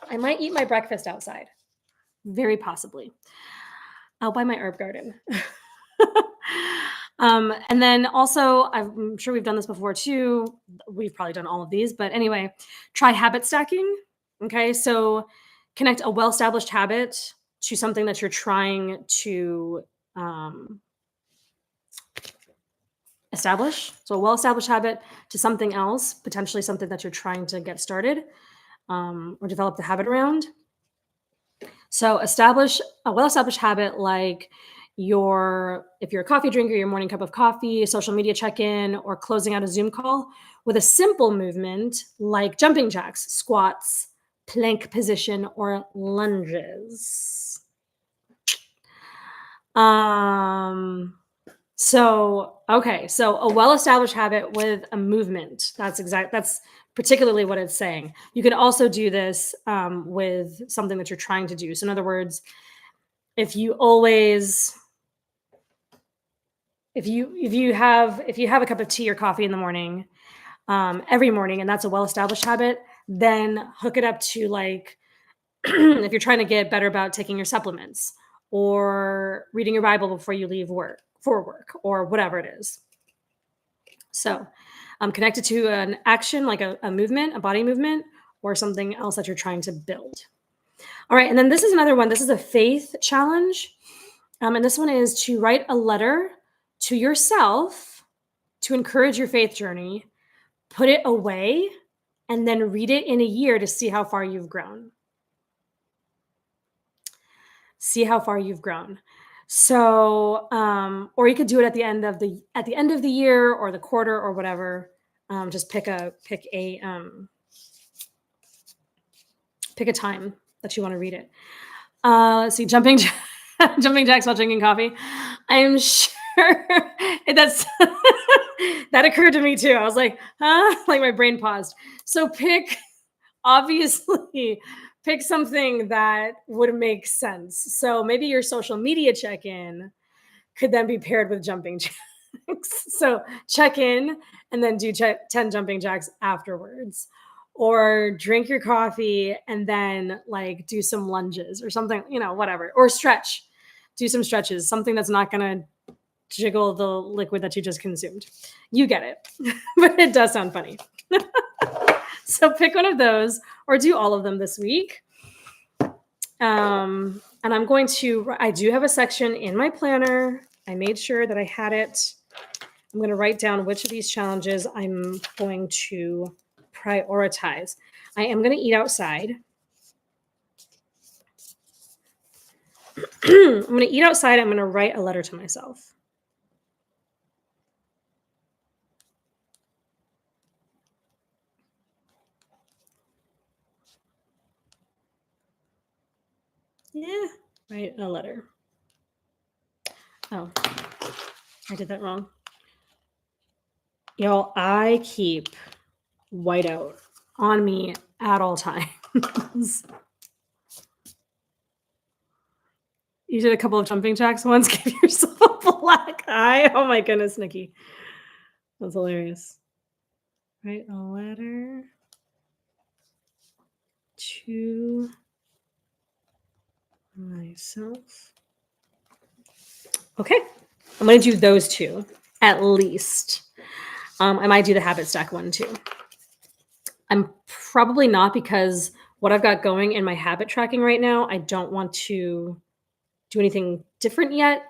I might eat my breakfast outside. Very possibly. Out by my herb garden. And then also, I'm sure we've done this before too. We've probably done all of these, but anyway, try habit stacking. Okay, so connect a well-established habit to something that you're trying to establish. So a well-established habit to something else, potentially something that you're trying to get started or develop the habit around. So establish a well-established habit like if you're a coffee drinker, your morning cup of coffee, a social media check-in, or closing out a Zoom call with a simple movement like jumping jacks, squats, plank position, or lunges. So a well-established habit with a movement. That's particularly what it's saying. You could also do this with something that you're trying to do. So in other words, if you have a cup of tea or coffee in the morning, every morning, and that's a well-established habit, then hook it up to like if you're trying to get better about taking your supplements or reading your Bible before you leave work or whatever it is. So connected to an action like a movement, a body movement, or something else that you're trying to build. All right, and then this is another one. This is a faith challenge. And this one is to write a letter to yourself to encourage your faith journey, put it away, and then read it in a year to see how far you've grown. See how far you've grown. So, or you could do it at the end of the year or the quarter or whatever. Just pick a time that you want to read it. Let's see, jumping jacks while drinking coffee. I'm sure that's that occurred to me too. I was like, huh? Like my brain paused. So obviously pick something that would make sense. So maybe your social media check-in could then be paired with jumping jacks. So check in and then do 10 jumping jacks afterwards. Or drink your coffee and then like do some lunges or something, whatever. Or stretch. Do some stretches, something that's not going to jiggle the liquid that you just consumed. You get it. But it does sound funny. So pick one of those or do all of them this week. And I do have a section in my planner. I made sure that I had it. I'm going to write down which of these challenges I'm going to prioritize. I am going to eat outside. I'm going to eat outside. I'm going to write a letter to myself. Yeah, write a letter. Oh, I did that wrong. Y'all, I keep whiteout on me at all times. You did a couple of jumping jacks once. Give yourself a black eye. Oh my goodness, Nikki. That's hilarious. Write a letter to myself. Okay. I'm going to do those two at least. I might do the habit stack one too. I'm probably not, because what I've got going in my habit tracking right now, I don't want to do anything different yet,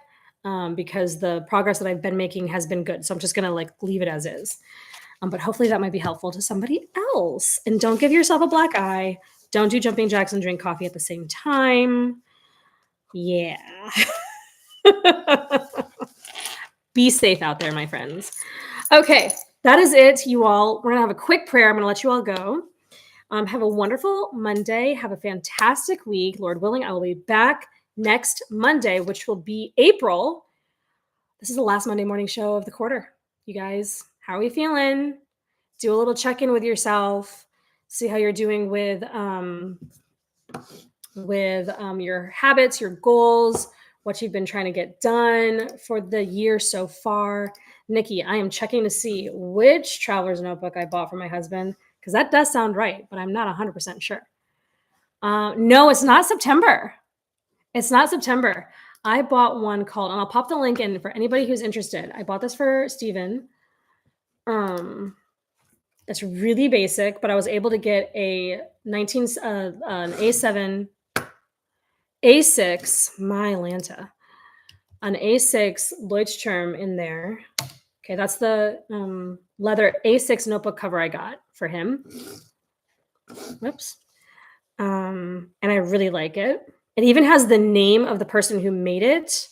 because the progress that I've been making has been good. So I'm just going to like leave it as is. But hopefully that might be helpful to somebody else. And don't give yourself a black eye. Don't do jumping jacks and drink coffee at the same time. Yeah. Be safe out there, my friends. Okay, that is it, you all. We're going to have a quick prayer. I'm going to let you all go. Have a wonderful Monday. Have a fantastic week. Lord willing, I will be back next Monday, which will be April. This is the last Monday morning show of the quarter. You guys, how are we feeling? Do a little check-in with yourself. See how you're doing with your habits, your goals, what you've been trying to get done for the year so far. Nikki, I am checking to see which traveler's notebook I bought for my husband, because that does sound right, but I'm not 100% sure. No, it's not September. It's not September. I bought one called, and I'll pop the link in for anybody who's interested. I bought this for Steven. It's really basic, but I was able to get an A7, A6, my Lanta, an A6 Leuchtturm in there. Okay, that's the leather A6 notebook cover I got for him. Whoops. And I really like it. It even has the name of the person who made it.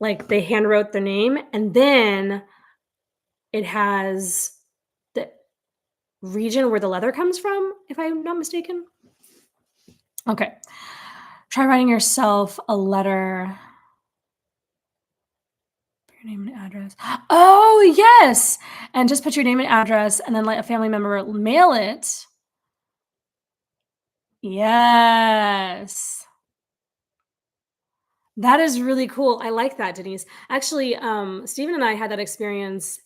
Like they hand wrote their name, and then it has the region where the leather comes from, if I'm not mistaken. Okay. Try writing yourself a letter. Your name and address. Oh, yes. And just put your name and address and then let a family member mail it. Yes. That is really cool. I like that, Denise. Actually, Stephen and I had that experience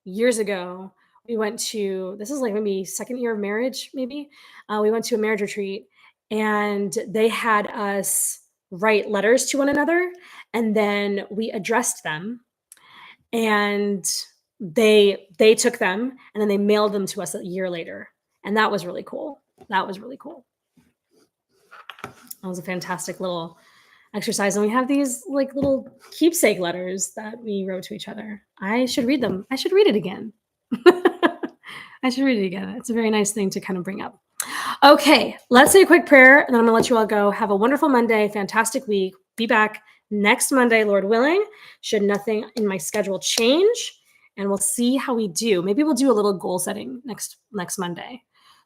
years ago. We went to, this is like maybe second year of marriage, maybe. We went to a marriage retreat, and they had us write letters to one another, and then we addressed them, and they took them, and then they mailed them to us a year later. And that was really cool. That was really cool. That was a fantastic little exercise. And we have these like little keepsake letters that we wrote to each other. I should read them. I should read it again. I should read it again. It's a very nice thing to kind of bring up. Okay, let's say a quick prayer, and then I'm gonna let you all go. Have a wonderful Monday, fantastic week. Be back next Monday, Lord willing, should nothing in my schedule change, and we'll see how we do. Maybe we'll do a little goal setting next Monday.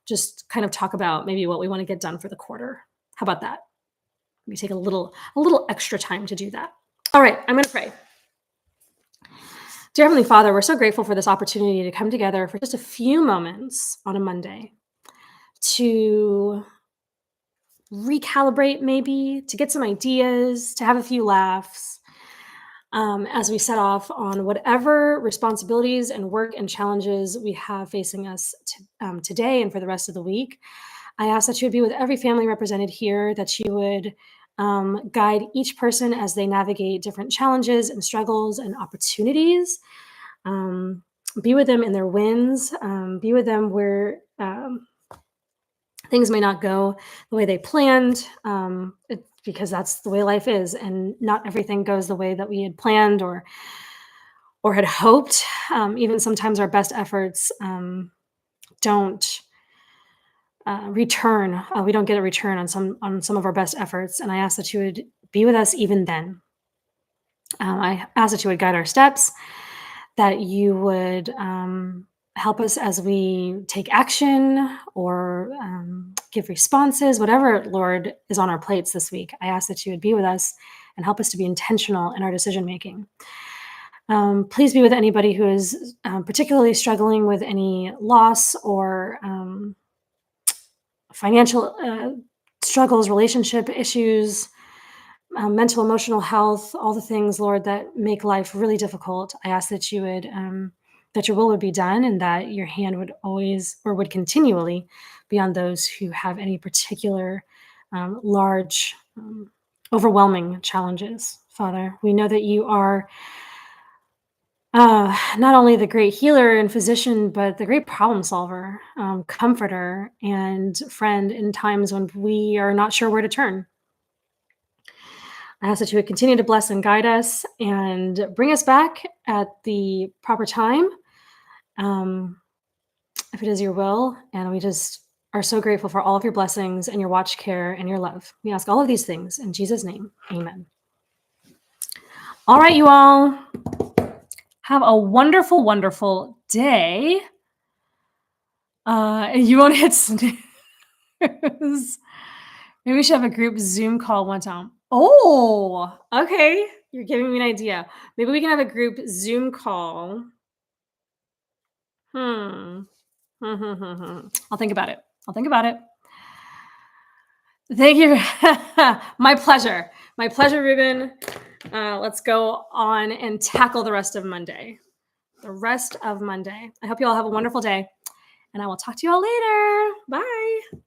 Just kind of talk about maybe what we want to get done for the quarter. How about that? We take a little extra time to do that. All right, I'm going to pray. Dear Heavenly Father, we're so grateful for this opportunity to come together for just a few moments on a Monday to recalibrate, maybe to get some ideas, to have a few laughs, as we set off on whatever responsibilities and work and challenges we have facing us today and for the rest of the week. I ask that you would be with every family represented here, that you would guide each person as they navigate different challenges and struggles and opportunities. Be with them in their wins. Be with them where things may not go the way they planned, because that's the way life is, and not everything goes the way that we had planned or had hoped. Even sometimes our best efforts don't return. We don't get a return on some of our best efforts, and I ask that you would be with us even then. I ask that you would guide our steps, that you would help us as we take action or give responses, whatever, Lord, is on our plates this week. I ask that you would be with us and help us to be intentional in our decision making. Please be with anybody who is particularly struggling with any loss or financial struggles, relationship issues, mental, emotional health, all the things, Lord, that make life really difficult. I ask that you would, that your will would be done and that your hand would always or would continually be on those who have any particular large, overwhelming challenges, Father. We know that you are not only the great healer and physician, but the great problem solver, comforter, and friend in times when we are not sure where to turn. I ask that you would continue to bless and guide us and bring us back at the proper time, um, if it is your will. And we just are so grateful for all of your blessings and your watch care and your love. We ask all of these things in Jesus' name. Amen. All right, you all. Have a wonderful, wonderful day. And you won't hit snooze. Maybe we should have a group Zoom call one time. Oh, okay. You're giving me an idea. Maybe we can have a group Zoom call. Hmm. I'll think about it. I'll think about it. Thank you. My pleasure. My pleasure, Ruben. Let's go on and tackle the rest of Monday. The rest of Monday. I hope you all have a wonderful day, and I will talk to you all later. Bye.